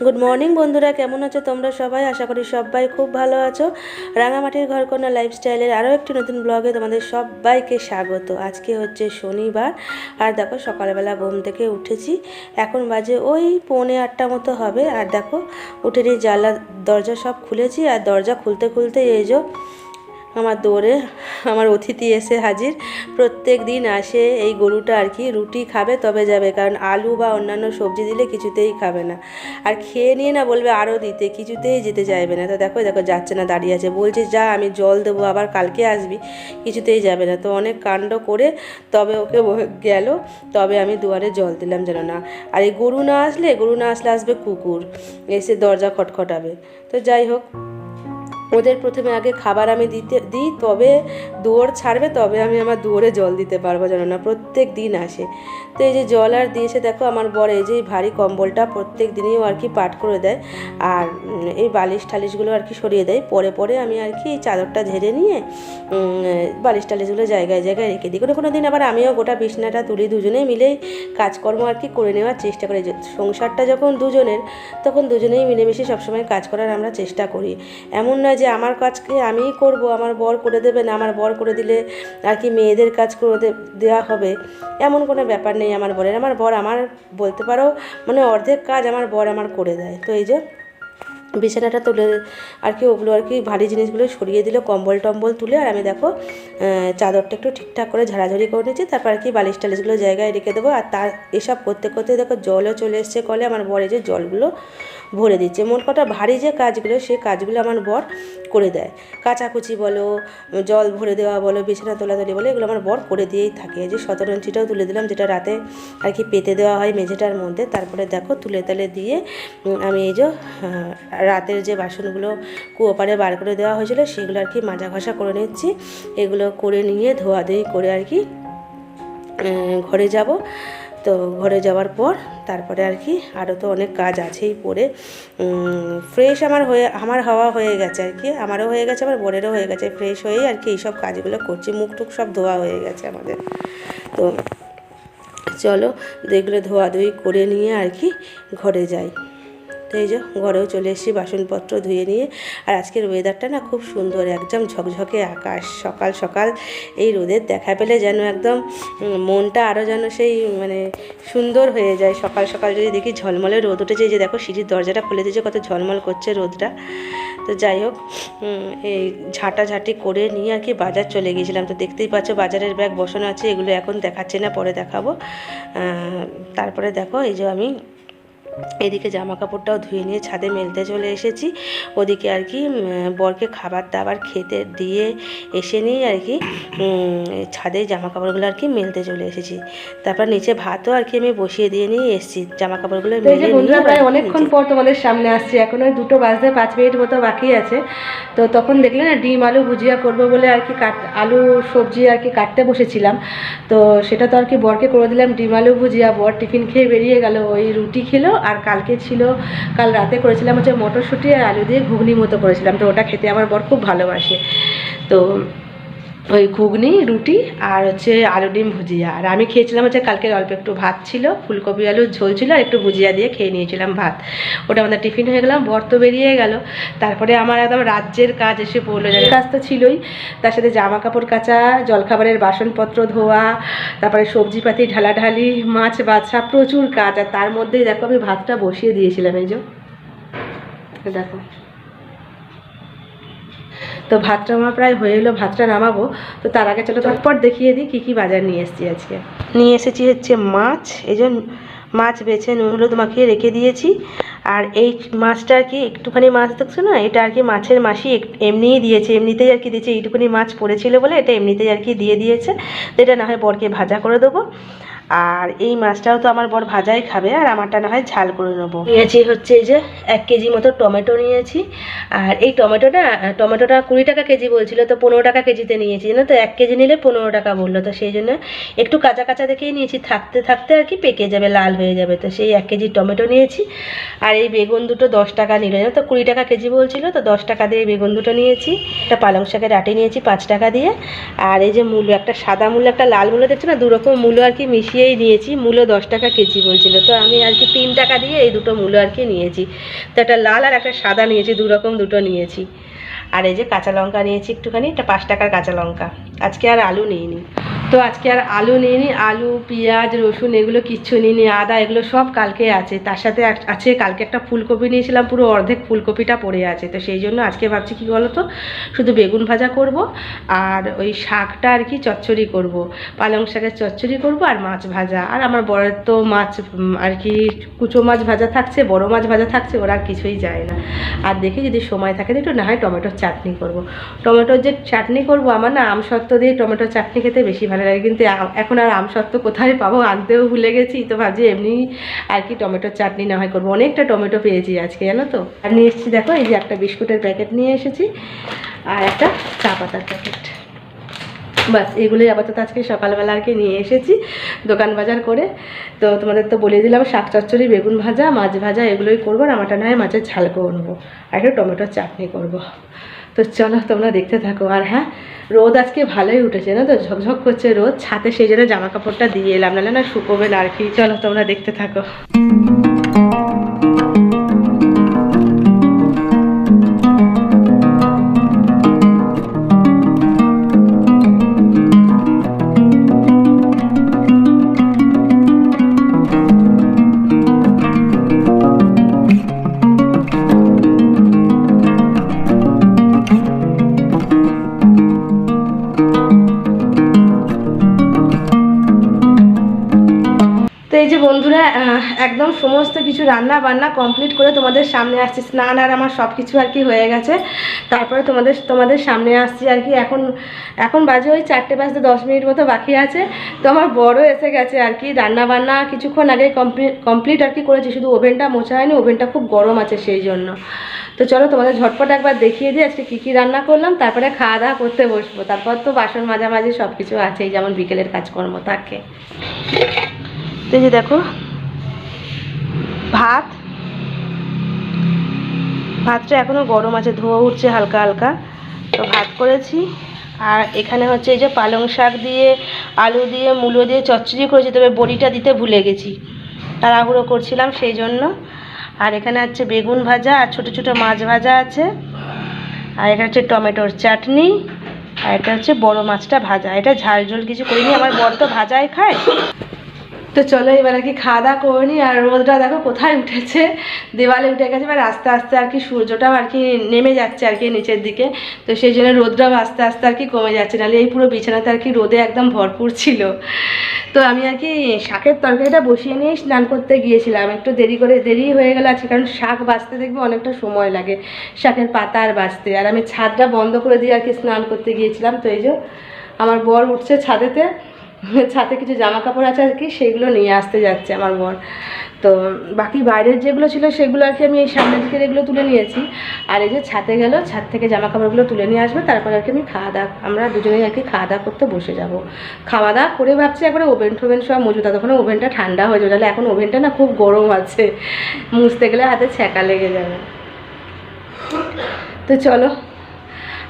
Good morning বন্ধুরা, কেমন আছো তোমরা সবাই? আশা করি সবাই খুব ভালো আছো। রাঙামাটির ঘরকন্যা লাইফস্টাইলের আরও একটি নতুন ব্লগে তোমাদের সবাইকে স্বাগত। আজকে হচ্ছে শনিবার, আর দেখো সকালবেলা ঘুম থেকে উঠেছি। এখন বাজে ওই 7:45 মতো হবে। আর দেখো উঠে নিয়ে জানলা দরজা সব খুলেছি, আর দরজা খুলতে খুলতে এই যে আমার দৌড়ে আমার অতিথি এসে হাজির। প্রত্যেক দিন আসে এই গরুটা আর কি, রুটি খাবে তবে যাবে, কারণ আলু বা অন্যান্য সবজি দিলে কিছুতেই খাবে না। আর খেয়ে নিয়ে না বলবে আরও দিতে, কিছুতেই যেতে চাইবে না। তো দেখো দেখো যাচ্ছে না, দাঁড়িয়ে আছে। বলছে যা, আমি জল দেবো, আবার কালকে আসবি, কিছুতেই যাবে না। তো অনেক কাণ্ড করে তবে ওকে গেল, তবে আমি দুয়ারে জল দিলাম যেন না। আর এই গরু না আসলে আসবে কুকুর, এসে দরজা খটখটাবে। তো যাই হোক, ওদের প্রথমে আগে খাবার আমি দিই, তবে দুয়ার ছাড়বে, তবে আমি আমার দুয়ারে জল দিতে পারবো যেন না। প্রত্যেক দিন আসে। তো এই যে জল আর দিয়েছে, দেখো আমার বর এই যে ভারী কম্বলটা প্রত্যেক দিনই আর কি পাট করে দেয়, আর এই বালিশ টালিশগুলো আর কি সরিয়ে দেয়। পরে পরে আমি আর কি এই চাদরটা ঝেড়ে নিয়ে বালিশ টালিশগুলো জায়গায় জায়গায় রেখে দিই। কোনো কোনো দিন আবার আমিও গোটা বিছনাটা তুলি। দুজনেই মিলেই কাজকর্ম আর কি করে নেওয়ার চেষ্টা করি। সংসারটা যখন দুজনের, তখন দুজনেই মিলেমিশে সবসময় কাজ করার আমরা চেষ্টা করি। এমন নয় যে আমার কাজকে আমিই করব, আমার বর করে দেবে না, আমার বর করে দিলে আর কি মেয়েদের কাজ করে দেওয়া হবে, এমন কোনো ব্যাপার নেই আমার বরের। আমার বর আমার বলতে পারো মানে অর্ধেক কাজ আমার বর আমার করে দেয়। তো এই যে বিছানাটা তুলে আর কি ওগুলো আর কি ভারী জিনিসগুলো সরিয়ে দিল, কম্বল টম্বল তুলে। আর আমি দেখো চাদরটা একটু ঠিকঠাক করে ঝাড়াঝাড়ি করে নিয়েছি, তারপর আর কি বালিশ টালিশগুলো জায়গায় রেখে দেবো। আর তার এসব করতে করতে দেখো জলও চলে এসছে কলে। আমার বর এই যে জলগুলো ভরে দিচ্ছে। মোট কথা ভারী যে কাজগুলো, সেই কাজগুলো আমার বর করে দেয়। কাচাকুচি বলো, জল ভরে দেওয়া বলো, বিছানা তোলাতুলি বলো, এগুলো আমার বর করে দিয়েই থাকে। এই যে শতরঞ্চিটাও তুলে দিলাম, যেটা রাতে আর কি পেতে দেওয়া হয় মেঝেটার মধ্যে। তারপরে দেখো তুলে তালে দিয়ে আমি এই যে রাতের যে বাসনগুলো কুয়োপাড়ে বার করে দেওয়া হয়েছিল, সেগুলো আর কি মাজা ঘষা করে নিচ্ছি। এগুলো করে নিয়ে ধোয়াধুয়ি করে আর কি ঘরে যাব। তো ঘরে যাওয়ার পর তারপরে আর কি আরও তো অনেক কাজ আছেই পরে। ফ্রেশ আমার হওয়া হয়ে গেছে আর কি, আমারও হয়ে গেছে, আমার বোনেরও হয়ে গেছে। ফ্রেশ হয়েই আর কি এইসব কাজগুলো করছি। মুখ টুক সব ধোয়া হয়ে গেছে আমাদের। তো চলো এগুলো ধোয়াধুয়ি করে নিয়ে আর কি ঘরে যাই। তো এই যে ঘরেও চলে এসেছি বাসনপত্র ধুয়ে নিয়ে। আর আজকের ওয়েদারটা না খুব সুন্দর, একদম ঝকঝকে আকাশ। সকাল সকাল এই রোদের দেখা পেলে যেন একদম মনটা আরও যেন সেই মানে সুন্দর হয়ে যায়। সকাল সকাল যদি দেখি ঝলমলে রোদ উঠেছে, এই যে দেখো সিঁড়ির দরজাটা খুলে দিয়েছে, কত ঝলমল করছে রোদটা। তো যাই হোক, এই ঝাঁটাঝাঁটি করে নিয়ে আর কি বাজার চলে গিয়েছিলাম। তো দেখতেই পাচ্ছ বাজারের ব্যাগ বসানো আছে, এগুলো এখন দেখাচ্ছে না, পরে দেখাবো। তারপরে দেখো এই যে আমি এদিকে জামা কাপড়টাও ধুয়ে নিয়ে ছাদে মেলতে চলে এসেছি। ওদিকে আর কি বরকে খাবার দাবার খেতে দিয়ে এসে নিয়ে আর কি ছাদে জামা কাপড়গুলো আর কি মেলতে চলে এসেছি। তারপর নিচে ভাতও আর কি আমি বসিয়ে দিয়ে নিয়ে এসেছি, জামা কাপড়গুলো মেলে নিয়ে। প্রায় অনেকক্ষণ পর তোমাদের সামনে আসছি, এখন ওই 2 বাজতে 5 মিনিট মতো বাকি আছে। তো তখন দেখলে না ডিম আলু ভুজিয়া করবো বলে আর কি আলু সবজি আর কি কাটতে বসেছিলাম। তো সেটা তো আর কি বরকে করে দিলাম ডিম আলু ভুজিয়া। বর টিফিন খেয়ে বেরিয়ে গেল, ওই রুটি খেলো। আর কালকে ছিল, কাল রাতে করেছিলাম হচ্ছে মটরশুঁটি আর আলু দিয়ে ঘুগনি মতো করেছিলাম। তো ওটা খেতে আমার বর খুব ভালোবাসে। তো ওই ঘুগনি রুটি আর হচ্ছে আলু ডিম ভুজিয়া। আর আমি খেয়েছিলাম হচ্ছে কালকের অল্প একটু ভাত ছিল, ফুলকপি আলুর ঝোল ছিল, আর একটু ভুজিয়া দিয়ে খেয়ে নিয়েছিলাম ভাত। ওটা আমাদের টিফিন হয়ে গেলাম, বর তো বেরিয়ে গেল। তারপরে আমার একদম রাজ্যের কাজ এসে পড়লো। কাজ তো ছিলই, তার সাথে জামা কাপড় কাচা, জলখাবারের বাসনপত্র ধোয়া, তারপরে সবজিপাতি ঢালাঢালি, মাছ বাছা, প্রচুর কাজ। আর তার মধ্যেই দেখো আমি ভাতটা বসিয়ে দিয়েছিলাম। এই যে দেখো, তো ভাতটা আমার প্রায় হয়ে এলো, ভাতটা নামাবো। তো তার আগে চলো তারপর দেখিয়ে দিই কী কী বাজার নিয়ে এসেছি আজকে। নিয়ে এসেছি হচ্ছে মাছ, এই যে মাছ বেছে নুন হলুদ মাখিয়ে রেখে দিয়েছি। আর এই মাছটা আর কি একটুখানি মাছ দেখছো না, এটা আর কি মাছের মাসি এমনিই দিয়েছে, এমনিতেই আর কি দিয়েছে। এইটুকুনি মাছ পড়েছিল বলে এটা এমনিতেই আর কি দিয়ে দিয়েছে। তো এটা না হয় বরকে ভাজা করে দেবো। আর এই মাছটাও তো আমার বর ভাজাই খাবে, আর আমারটা না হয় ঝাল করে নেবো। নিয়েছি হচ্ছে এই যে 1 কেজি মতো টমেটো নিয়েছি। আর এই টমেটোটা 20 টাকা কেজি বলছিল, তো 15 টাকা কেজিতে নিয়েছি না। তো 1 কেজি নিলে 15 টাকা বললো। তো সেই জন্য একটু কাঁচা কাঁচা দেখেই নিয়েছি, থাকতে থাকতে আর কি পেকে যাবে, লাল হয়ে যাবে। তো সেই 1 কেজি টমেটো নিয়েছি। আর এই বেগুন দুটো 10 টাকা নিল না, তো 20 টাকা কেজি বলছিল, তো 10 টাকা দিয়ে বেগুন দুটো নিয়েছি। একটা পালং শাকের আটি নিয়েছি 5 টাকা দিয়ে। আর এই যে মূলো, একটা সাদা মূলো একটা লাল মূলো দেখছো না, 2 রকম মূলো আর কি মিশিয়ে এই নিয়েছি, মূলো 10 টাকা কেজি বলছিল, তো আমি আর কি 3 টাকা দিয়ে এই দুটো মূলো আর কি নিয়েছি। তো একটা লাল আর একটা সাদা নিয়েছি, দুরকম দুটো নিয়েছি। আর এই যে কাঁচা লঙ্কা নিয়েছি একটুখানি, এটা 5 টাকার কাঁচা লঙ্কা। আজকে আর আলু নিইনি। তো আজকে আর আলু নিইনি, আলু পেঁয়াজ রসুন এগুলো কিচ্ছু নিইনি, আদা এগুলো সব কালকে আছে। তার সাথে আছে কালকে একটা ফুলকপি নিয়েছিলাম, পুরো অর্ধেক ফুলকপিটা পড়ে আছে। তো সেই জন্য আজকে ভাবছি কী বলো তো, শুধু বেগুন ভাজা করব আর ওই শাকটা আর কি চচ্চড়ি করব, পালং শাকের চচ্চড়ি করব আর মাছ ভাজা। আর আমার বরের তো মাছ আর কি কুচো মাছ ভাজা থাকছে, বড় মাছ ভাজা থাকছে, ওরা আর কিছুই যায় না। আর দেখি যদি সময় থাকে একটু না হয় টমেটোর চাটনি করব। টমেটোর যে চাটনি করব, আমার না আমসত্ত্ব দিয়ে টমেটোর চাটনি খেতে বেশি ভালো লাগে, কিন্তু এখন আর আমসত্ত্ব কোথায় পাবো, আনতেও ভুলে গেছি। তো ভাবছি এমনি আর কি টমেটোর চাটনি না হয় করবো। অনেকটা টমেটো পেয়েছি আজকে, জানো তো। আর নিয়ে এসেছি দেখো, এই যে একটা বিস্কুটের প্যাকেট নিয়ে এসেছি আর একটা চা পাতার প্যাকেট। বাস এগুলোই আপাতত আজকে সকালবেলা আর কি নিয়ে এসেছি দোকান বাজার করে। তো তোমাদের তো বলে দিলাম শাক চচ্চড়ি বেগুন ভাজা মাছ ভাজা এগুলোই করবো, আর আমারটা নয় মাছের ঝাল করবো আর একটু টমেটোর চাটনি করব। তো চলো তোমরা দেখতে থাকো। আর হ্যাঁ, রোদ আজকে ভালোই উঠেছে না, তো ঝকঝক করছে রোদ ছাতে, সেই জন্য জামা কাপড়টা দিয়ে এলাম, নাহলে না শুকোবে না আর কি। চলো তোমরা দেখতে থাকো। তো এই যে বন্ধুরা, একদম সমস্ত কিছু রান্না বান্না কমপ্লিট করে তোমাদের সামনে আসছি। স্নান আর আমার সব কিছু আর কি হয়ে গেছে, তারপরে তোমাদের সামনে আসছি আর কি। এখন বাজে ওই 4টে বাজতে 10 মিনিট মতো বাকি আছে। তো আমার বড় এসে গেছে আর কি, রান্না বান্না কিছুক্ষণ আগে কমপ্লিট আর কি করেছি, শুধু ওভেনটা মোছা হয়নি, ওভেনটা খুব গরম আছে সেই জন্য। তো চলো তোমাদের ঝটপট একবার দেখিয়ে দিই আজকে কী রান্না করলাম, তারপরে খাওয়া দাওয়া করতে বসবো। তারপর তো বাসন মাঝামাঝি সব কিছু আছেই, যেমন বিকেলের কাজকর্ম থাকে। তো এই যে দেখো, ভাতটা এখনও গরম আছে, ধোয়া উঠছে হালকা হালকা। তো ভাত করেছি, আর এখানে হচ্ছে এই যে পালং শাক দিয়ে আলু দিয়ে মূলো দিয়ে চচ্চড়ি করেছি, তবে বড়িটা দিতে ভুলে গেছি, তাড়াহুড়ো করছিলাম সেই জন্য। আর এখানে হচ্ছে বেগুন ভাজা আর ছোটো ছোটো মাছ ভাজা আছে, আর এটা হচ্ছে টমেটোর চাটনি, আর এটা হচ্ছে বড় মাছটা ভাজা। এটা ঝাল ঝোল কিছু করিনি, আমার বর তো ভাজাই খায়। তো চলো এবার আর কি খাওয়া দাওয়া করে নিই। আর রোদটা দেখো কোথায় উঠেছে, দেওয়ালে উঠে গেছে, এবার আস্তে আস্তে আর কি সূর্যটাও আর কি নেমে যাচ্ছে আর কি নিচের দিকে। তো সেই জন্য রোদটাও আস্তে আস্তে আর কি কমে যাচ্ছে, নাহলে এই পুরো বিছানাতে আর কি রোদে একদম ভরপুর ছিল। তো আমি আর কি শাকের তরকারিটা বসিয়ে নিয়ে স্নান করতে গিয়েছিলাম, একটু দেরি হয়ে গেল আজকে, কারণ শাক বাছতে দেখবে অনেকটা সময় লাগে, শাকের পাতা আর বাছতে। আর আমি ছাদটা বন্ধ করে দিয়ে আর কি স্নান করতে গিয়েছিলাম। তো এই যে আমার বর উঠছে ছাদেতে, ছাদে কিছু জামা কাপড় আছে আর কি, সেগুলো নিয়ে আসতে যাচ্ছে আমার বর। তো বাকি বাইরের যেগুলো ছিল সেগুলো আর কি আমি এই সামনের দিকের এগুলো তুলে নিয়েছি। আর এই যে ছাদে গেল, ছাদ থেকে জামা কাপড়গুলো তুলে নিয়ে আসবে, তারপরে আর কি আমি আমরা দুজনেই আর কি খাওয়া দাওয়া করতে বসে যাব। খাওয়া দাওয়া করে ভাবছি একবারে ওভেন টোভেন সব মুছবো, ততক্ষণে ওভেনটা ঠান্ডা হয়ে যাবে, তাহলে এখন ওভেনটা না খুব গরম আছে, মুছতে গেলে হাতে ছ্যাঁকা লেগে যাবে। তো চলো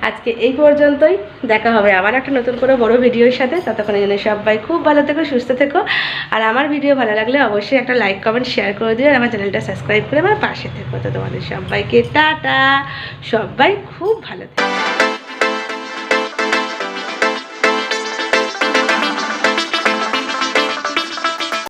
আজকে এই পর্যন্তই, দেখা হবে আবার একটা নতুন করে বড় ভিডিওর সাথে। ততক্ষণের জন্য সবাই খুব ভালো থেকো, সুস্থ থেকো। আর আমার ভিডিও ভালো লাগলে অবশ্যই একটা লাইক কমেন্ট শেয়ার করে দিও, আর আমার চ্যানেলটা সাবস্ক্রাইব করে আমার পাশে থেকো। তো তোমাদের সবাইকে টাটা, সবাই খুব ভালো থেকো।